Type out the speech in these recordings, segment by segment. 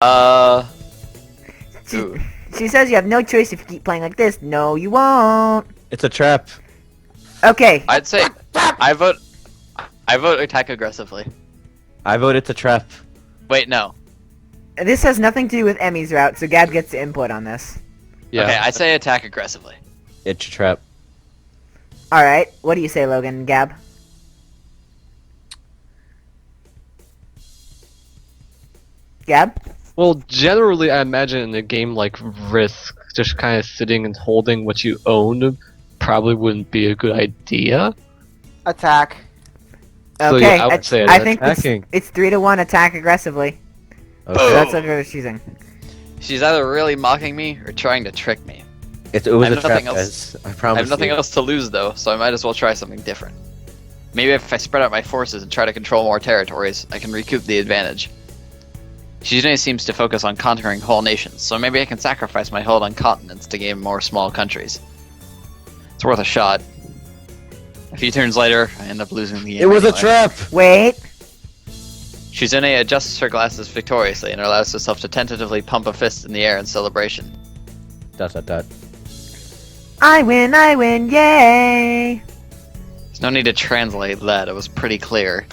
Uh, She, ooh. she says you have no choice if you keep playing like this. No, you won't. It's a trap. Okay. I'd say I vote attack aggressively. I vote it's a trap. Wait, no. This has nothing to do with Emmy's route, so Gab gets to input on this. Yeah. Okay, I'd say attack aggressively. It's a trap. Alright, what do you say, Logan and Gab? Gab? Well, generally, I imagine in a game like Risk, just kind of sitting and holding what you own probably wouldn't be a good idea. Attack. So, Okay, yeah, I would say I think attacking. it's 3-1 attack aggressively. Okay. So that's what she's choosing. She's either really mocking me or trying to trick me. It was I a have trap, nothing else. guys. I I promise have nothing you. else to lose though, so I might as well try something different. Maybe if I spread out my forces and try to control more territories, I can recoup the advantage. Shizune seems to focus on conquering whole nations, so maybe I can sacrifice my hold on continents to gain more small countries. It's worth a shot. A few turns later, I end up losing the game. It was a anyway. trap! Wait. Shizune adjusts her glasses victoriously and allows herself to tentatively pump a fist in the air in celebration. Dot dot dot. I win, yay! There's no need to translate that, it was pretty clear.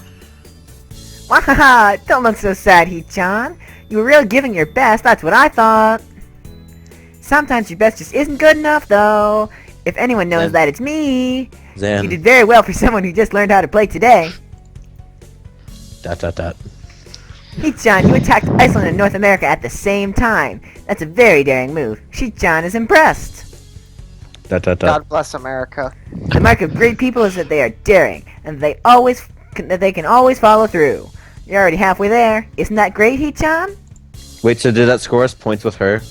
Wahaha, don't look so sad, Hee-chan. You were really giving your best, that's what I thought. Sometimes your best just isn't good enough, though. If anyone knows Then- that, it's me. You Zan. did very well for someone who just learned how to play today. Dot dot dot. Hee-chan, you attacked Iceland and North America at the same time. That's a very daring move. Hee-chan is impressed. Dot dot dot. God bless America. The mark of great people is that they are daring, and that they can always follow through. You're already halfway there. Isn't that great, Hee-chan? Wait, so did that score us points with her?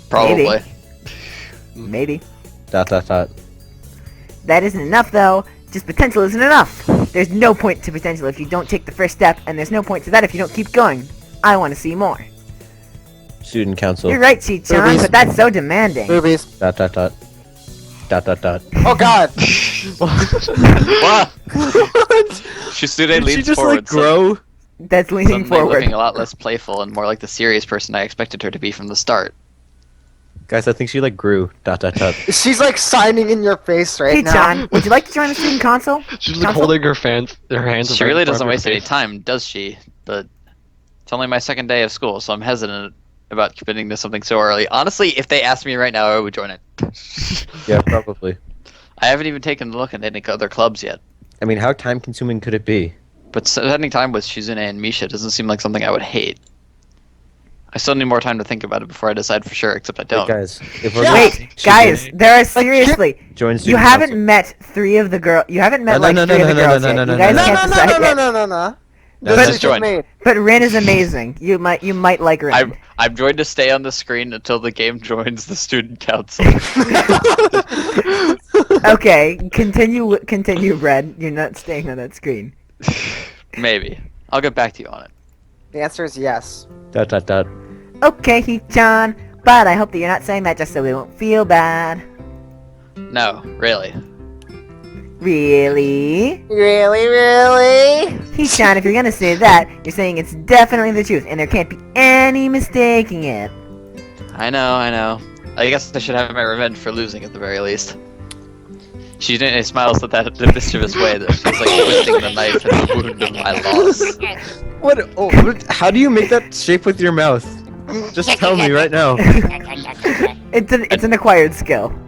Probably. Maybe. Dot dot dot. That isn't enough, though. Just potential isn't enough. There's no point to potential if you don't take the first step, and there's no point to that if you don't keep going. I want to see more. Student council. You're right, Hee-chan, Boobies. but that's so demanding. Movies. Dot dot dot. Dot dot dot. Oh God. What? Shizune Did leans she just forward, like grow? That's leaning suddenly forward. looking a lot less playful and more like the serious person I expected her to be from the start. Guys, I think she like grew. Dot dot dot. She's like signing in your face right now. Hee-chan, would you like to join the student council? She's like Council? holding her hands. She right really in front doesn't of her waste any face. time, does she? But it's only my second day of school, so I'm hesitant about committing to something so early. Honestly, if they asked me right now, I would join it. Yeah, probably. I haven't even taken a look at any other clubs yet. I mean, how time consuming could it be? But spending time with Shizune and Misha doesn't seem like something I would hate. I still need more time to think about it before I decide for sure, except I Wait, don't. guys, if we're Yeah. gonna Wait, guys, there are seriously. join You student haven't council. met three of the girls. You haven't met No, like no, three no, of the no, no, girls no, yet. no, You no, guys no, No, can't no, no, decide no, no, yet. no, no, no. Let's This just is join. made. But Rin is amazing. You might like Rin. I'm going to stay on the screen until the game joins the student council. Okay, continue, Brad. You're not staying on that screen. Maybe. I'll get back to you on it. The answer is yes. Dot dot dot. Okay, Hee-chan, but I hope that you're not saying that just so we won't feel bad. No, really. Really? Really, really? Hee-chan, if you're gonna say that, you're saying it's definitely the truth, and there can't be any mistaking it. I know. I guess I should have my revenge for losing at the very least. She didn't smiles at that the mischievous way that feels like twisting the knife in the wound of my loss. What? Oh, how do you make that shape with your mouth? Just tell me right now. It's an acquired skill.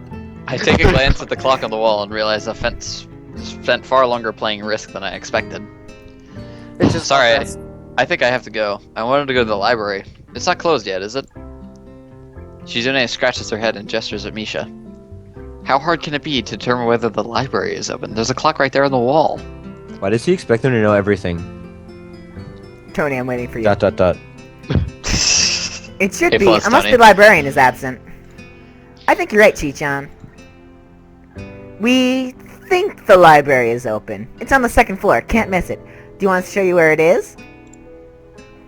I take a glance at the clock on the wall and realize I've spent far longer playing Risk than I expected. It's just Sorry, I think I have to go. I wanted to go to the library. It's not closed yet, is it? Shizune scratches her head and gestures at Misha. How hard can it be to determine whether the library is open? There's a clock right there on the wall. Why does he expect them to know everything? Tony, I'm waiting for you. Dot dot dot. It should A be, plus, unless Tony. the librarian is absent. I think you're right, Chi-chan. We think the library is open. It's on the second floor. Can't miss it. Do you want us to show you where it is?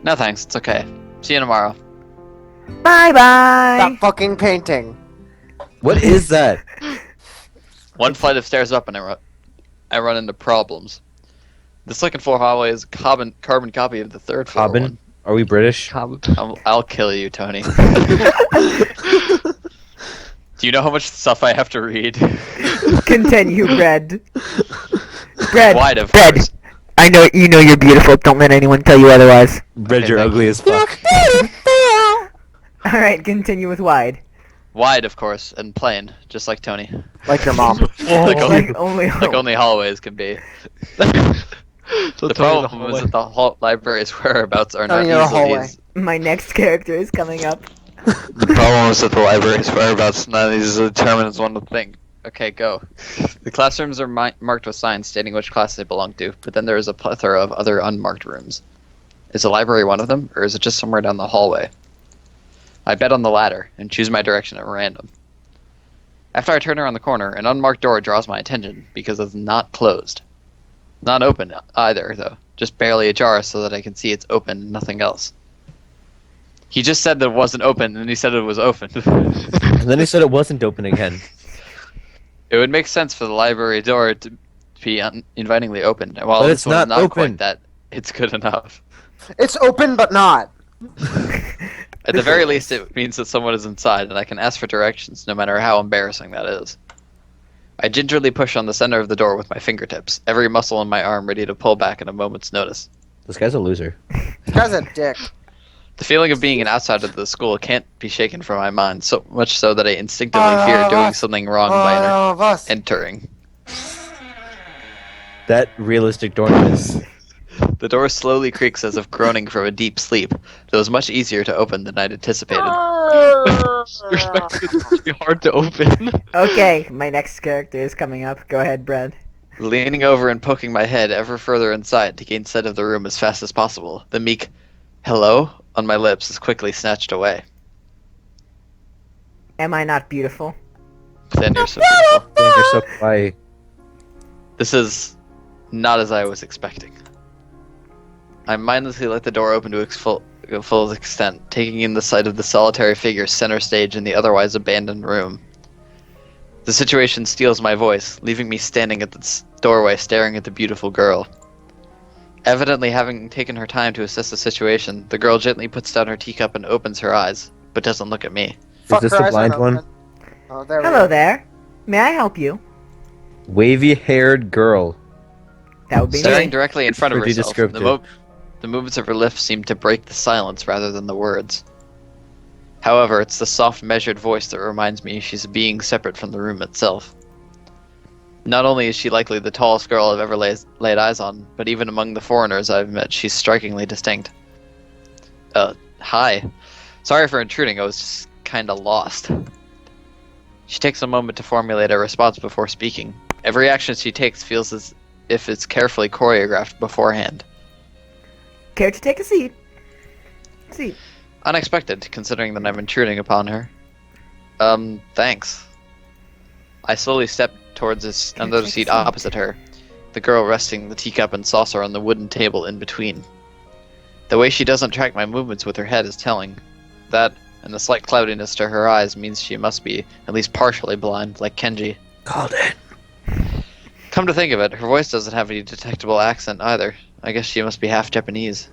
No thanks, it's okay. See you tomorrow. Bye-bye! that fucking painting. What is that? One flight of stairs up and I run into problems. The second floor hallway is a carbon copy of the third floor Carbon? one. Are we British? I'll kill you, Tony. Do you know how much stuff I have to read? Continue, Bread. Bread. Wide, of Bread. course. I know you know you're beautiful. Don't let anyone tell you otherwise. Bread, Okay, you're thank ugly you. as fuck. All right, continue with wide. Wide, of course, and plain, just like Tony. Like your mom. Like only, Like only. like only hallways can be. So The Tony in problem is that the library's whereabouts are not Tony, you're a easily. hallway. My next character is coming up. The problem is that the library's whereabouts not easily determined as one would think. Okay, go. The classrooms are marked with signs stating which class they belong to, but then there is a plethora of other unmarked rooms. Is the library one of them, or is it just somewhere down the hallway? I bet on the latter, and choose my direction at random. After I turn around the corner, an unmarked door draws my attention, because it's not closed. Not open either, though. Just barely ajar so that I can see it's open and nothing else. He just said that it wasn't open, and he said it was open. And then he said it wasn't open again. It would make sense for the library door to be invitingly open. And while But this it's one is not not open. quite that, it's good enough. It's open, but not. At the very least, it means that someone is inside, and I can ask for directions, no matter how embarrassing that is. I gingerly push on the center of the door with my fingertips, every muscle in my arm ready to pull back at a moment's notice. This guy's a loser. This guy's a dick. The feeling of being an outsider to the school can't be shaken from my mind, so much so that I instinctively fear doing something wrong by All of us. entering. That realistic door noise. The door slowly creaks as if groaning from a deep sleep. It was much easier to open than I'd anticipated. It's really hard to open. Okay, my next character is coming up. Go ahead, Bread. Leaning over and poking my head ever further inside to gain sight of the room as fast as possible, the meek "hello" on my lips is quickly snatched away. Am I not beautiful? Then you're so beautiful. You're so quiet. This is not as I was expecting. I mindlessly let the door open to its full extent, taking in the sight of the solitary figure center stage in the otherwise abandoned room. The situation steals my voice, leaving me standing at the doorway staring at the beautiful girl. Evidently having taken her time to assess the situation, the girl gently puts down her teacup and opens her eyes, but doesn't look at me. Fuck, this her the eyes aren't blind one? open. Oh, there we Hello go. there. May I help you? Wavy-haired girl. That would be Staring me. directly in front of Pretty herself, descriptive. the movements of her lips seem to break the silence rather than the words. However, it's the soft, measured voice that reminds me she's a being separate from the room itself. Not only is she likely the tallest girl I've ever laid eyes on, but even among the foreigners I've met, she's strikingly distinct. Hi. Sorry for intruding, I was just kinda lost. She takes a moment to formulate a response before speaking. Every action she takes feels as if it's carefully choreographed beforehand. Care to take a seat? Seat. Unexpected, considering that I'm intruding upon her. Thanks. I slowly step towards another seat opposite her, the girl resting the teacup and saucer on the wooden table in between. The way she doesn't track my movements with her head is telling. That, and the slight cloudiness to her eyes, means she must be at least partially blind, like Kenji. Called it. Come to think of it, her voice doesn't have any detectable accent either. I guess she must be half Japanese.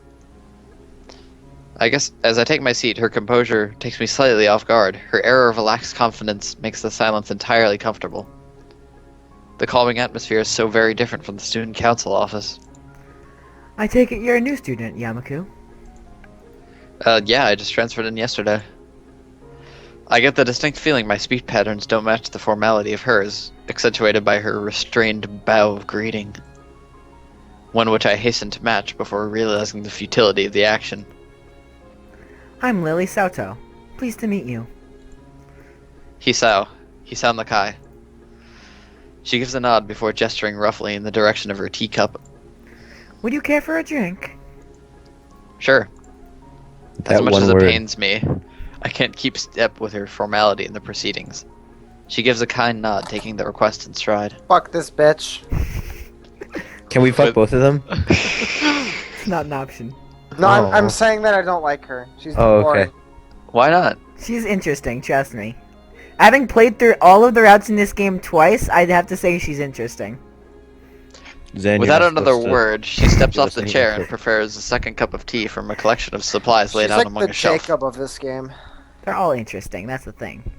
I guess as I take my seat, her composure takes me slightly off guard. Her air of relaxed confidence makes the silence entirely comfortable. The calming atmosphere is so very different from the student council office. I take it you're a new student, Yamaku. Yeah, I just transferred in yesterday. I get the distinct feeling my speech patterns don't match the formality of hers, accentuated by her restrained bow of greeting. One which I hasten to match before realizing the futility of the action. I'm Lilly Sato. Pleased to meet you. Hisao Nakai. She gives a nod before gesturing roughly in the direction of her teacup. Would you care for a drink? Sure. As That much one as it word. pains me, I can't keep step with her formality in the proceedings. She gives a kind nod, taking the request in stride. Fuck this bitch. Can we fuck With- both of them? It's not an option. No, Aw. I'm saying that I don't like her. She's Oh, boring. okay. Why not? She's interesting, trust me. Having played through all of the routes in this game twice, I'd have to say she's interesting. Zen, Without you're not another supposed to- word, she steps you're off the listening chair to- and prepares a second cup of tea from a collection of supplies laid She's out like among the a shelf. Jacob of this game. They're all interesting, that's the thing.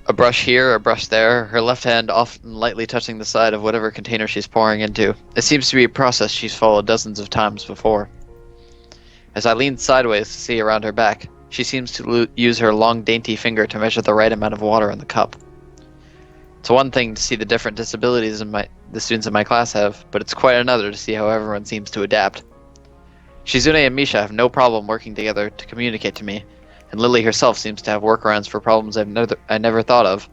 A brush here, a brush there, her left hand often lightly touching the side of whatever container she's pouring into. It seems to be a process she's followed dozens of times before. As I lean sideways to see around her back, she seems to use her long, dainty finger to measure the right amount of water in the cup. It's one thing to see the different disabilities the students in my class have, but it's quite another to see how everyone seems to adapt. Shizune and Misha have no problem working together to communicate to me, and Lilly herself seems to have workarounds for problems I never thought of.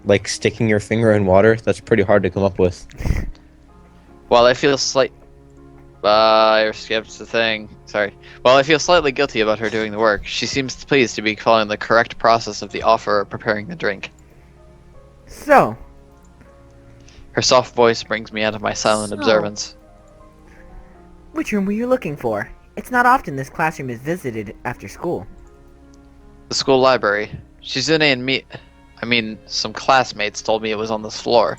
Like sticking your finger in water? That's pretty hard to come up with. While I feel I skipped the thing. Sorry. While I feel slightly guilty about her doing the work, she seems pleased to be following the correct process of the offer of preparing the drink. So, Her soft voice brings me out of my silent So- observance. which room were you looking for? It's not often this classroom is visited after school. The school library. Shizune and some classmates told me it was on this floor.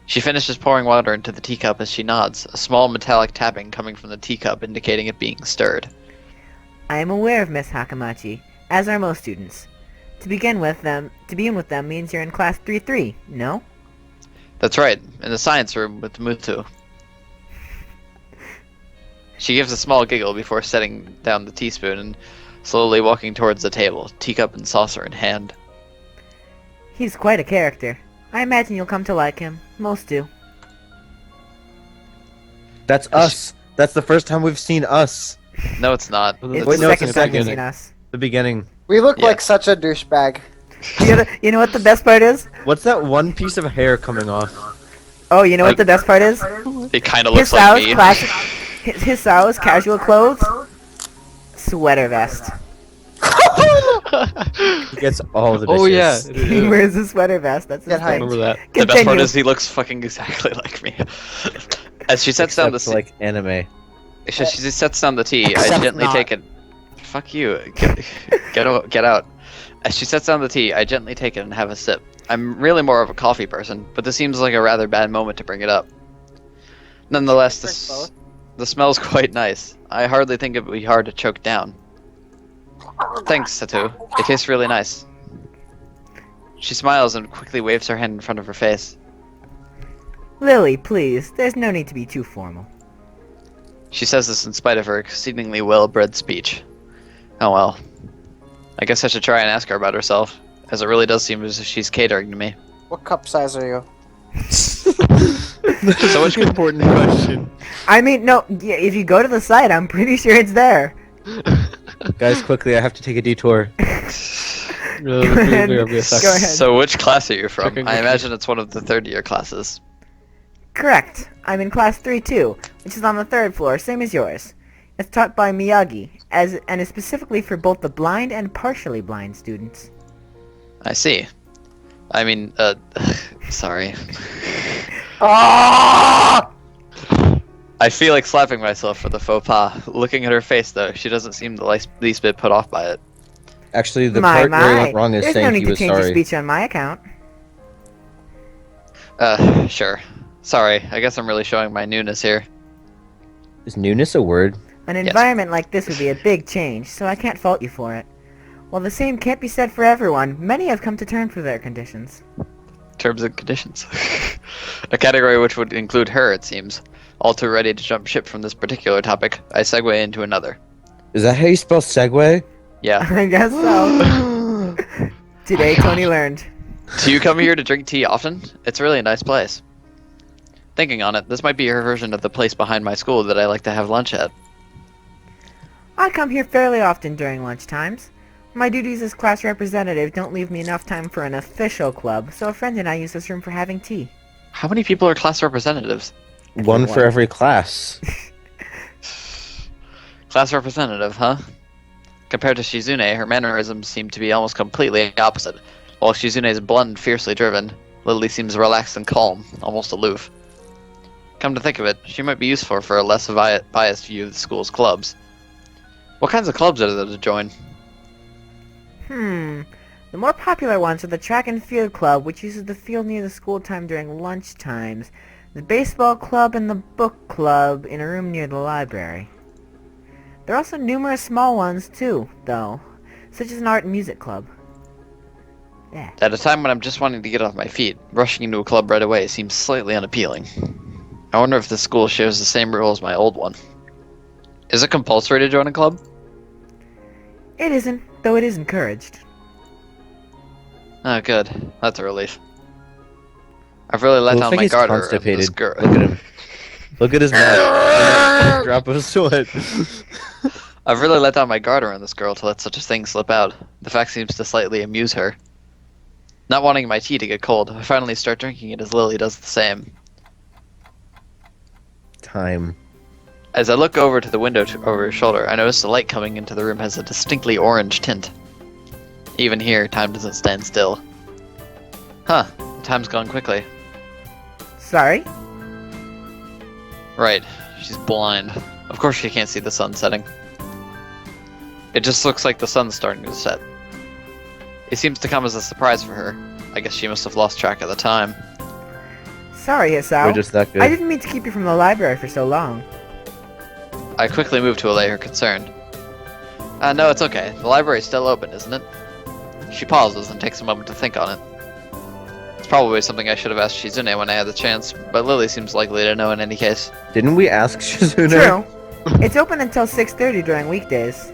She finishes pouring water into the teacup as she nods, a small metallic tapping coming from the teacup indicating it being stirred. I am aware of Miss Hakamachi, as are most students. To begin with them means you're in class 3-3, no? That's right, in the science room with Mutu. She gives a small giggle before setting down the teaspoon and slowly walking towards the table, teacup and saucer in hand. He's quite a character. I imagine you'll come to like him. Most do. That's us. That's the first time we've seen us. No, it's not. It's Wait, the no, it's second the time you've beginning. seen us. The beginning. We look Yeah. like such a douchebag. You know what the best part is? What's that one piece of hair coming off? Oh, you know what the best part is? It kind of His looks like style is me. classic. His style is casual clothes, sweater vest. He gets all the bitches. Oh yeah, He wears a sweater vest. That's his Get I thing. hyped. remember that. The best part Continue. is he looks fucking exactly like me. As she sets down the Except like anime. she sets down the tea, I Except gently not. take it. Fuck you. Get out. As she sets down the tea, I gently take it and have a sip. I'm really more of a coffee person, but this seems like a rather bad moment to bring it up. Nonetheless, Drink both. the smell's quite nice. I hardly think it would be hard to choke down. Thanks, Satu. It tastes really nice. She smiles and quickly waves her hand in front of her face. Lily, please. There's no need to be too formal. She says this in spite of her exceedingly well-bred speech. Oh well. I guess I should try and ask her about herself, as it really does seem as if she's catering to me. What cup size are you? So much important question. I mean, no. Yeah, if you go to the site, I'm pretty sure it's there. Guys, quickly, I have to take a detour. Go ahead. Go ahead. So which class are you from? Checking I with imagine it's one of the third-year classes. Correct. I'm in class 3-2, which is on the third floor, same as yours. It's taught by Miyagi, and is specifically for both the blind and partially blind students. I see. Sorry. Ah! I feel like slapping myself for the faux pas. Looking at her face, though, she doesn't seem the least bit put off by it. Actually, the my, part where he my. went wrong is There's no saying need he to was change your sorry. speech on my account. Sure. Sorry, I guess I'm really showing my newness here. Is newness a word? An Yes. environment like this would be a big change, so I can't fault you for it. While the same can't be said for everyone, many have come to terms with their conditions. Terms and conditions. A category which would include her, it seems. All too ready to jump ship from this particular topic, I segue into another. Is that how you spell segue? Yeah. I guess so. Today, Tony learned. Do you come here to drink tea often? It's really a nice place. Thinking on it, this might be her version of the place behind my school that I like to have lunch at. I come here fairly often during lunch times. My duties as class representative don't leave me enough time for an official club, so a friend and I use this room for having tea. How many people are class representatives? One for every class. Class representative, huh? Compared to Shizune, her mannerisms seem to be almost completely opposite. While Shizune is blunt and fiercely driven, Lilly seems relaxed and calm, almost aloof. Come to think of it, she might be useful for a less biased view of the school's clubs. What kinds of clubs are there to join? The more popular ones are the track and field club, which uses the field near the school time during lunch times. The baseball club and the book club in a room near the library. There are also numerous small ones too, though, such as an art and music club. Yeah. At a time when I'm just wanting to get off my feet, rushing into a club right away seems slightly unappealing. I wonder if this school shares the same rule as my old one. Is it compulsory to join a club? It isn't, though it is encouraged. Oh, good. That's a relief. I've really let Looks down like my he's guard around this constipated. girl. Look at him. Look at his mouth. Drop of sweat. I've really let down my guard around this girl to let such a thing slip out. The fact seems to slightly amuse her. Not wanting my tea to get cold, I finally start drinking it as Lilly does the same. Time. As I look over to the window over her shoulder, I notice the light coming into the room has a distinctly orange tint. Even here, time doesn't stand still. Huh, time's gone quickly. Sorry? Right, she's blind. Of course she can't see the sun setting. It just looks like the sun's starting to set. It seems to come as a surprise for her. I guess she must have lost track of the time. Sorry, Hisao. We're just that good. I didn't mean to keep you from the library for so long. I quickly move to allay her concern. No, it's okay. The library's still open, isn't it? She pauses and takes a moment to think on it. It's probably something I should have asked Shizune when I had the chance, but Lilly seems likely to know in any case. Didn't we ask Shizune? True. It's open until 6:30 during weekdays.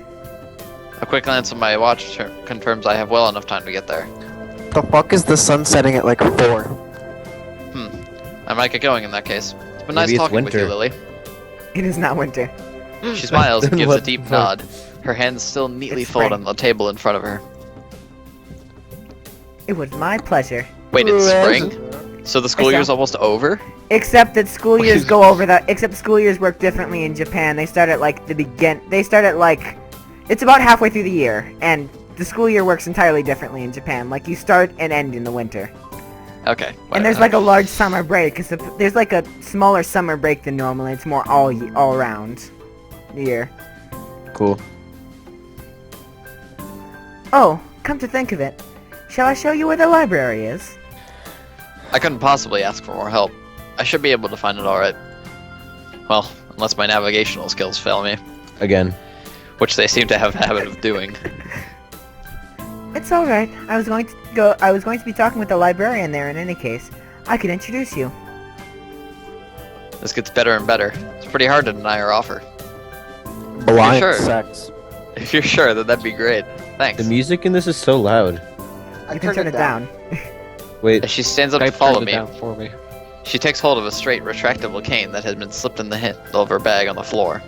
A quick glance at my watch confirms I have well enough time to get there. The fuck is the sun setting at like 4? I might get going in that case. It's been Maybe nice it's talking with you, winter. Lilly. It is not winter. She smiles and Then gives a what deep the fuck? nod, her hands still neatly It's folded spring. on the table in front of her. It was my pleasure. Wait, it's Yes. spring? So the school Yes, year's sir. almost over? Except that school years go over that. Except school years work differently in Japan. They start at like the begin. They start at like, it's about halfway through the year, and the school year works entirely differently in Japan. Like you start and end in the winter. Okay. And there's like a large summer break, cause there's like a smaller summer break than normally. It's more all around the year. Cool. Oh, come to think of it, shall I show you where the library is? I couldn't possibly ask for more help. I should be able to find it alright. Well, unless my navigational skills fail me, Again. which they seem to have a habit of doing. It's all right. I was going to be talking with the librarian there in any case. I could introduce you. This gets better and better. It's pretty hard to deny her offer. Blind sure? sex. If you're sure, then that'd be great. Thanks. The music in this is so loud. I You can turn it down. Wait, As she stands up to Skype follow turned it me, down for me. she takes hold of a straight, retractable cane that had been slipped in the handle of her bag on the floor.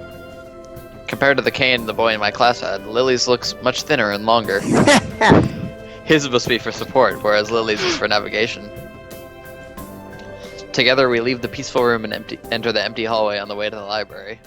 Compared to the cane the boy in my class had, Lily's looks much thinner and longer. His must be for support, whereas Lily's is for navigation. Together we leave the peaceful room and enter the empty hallway on the way to the library.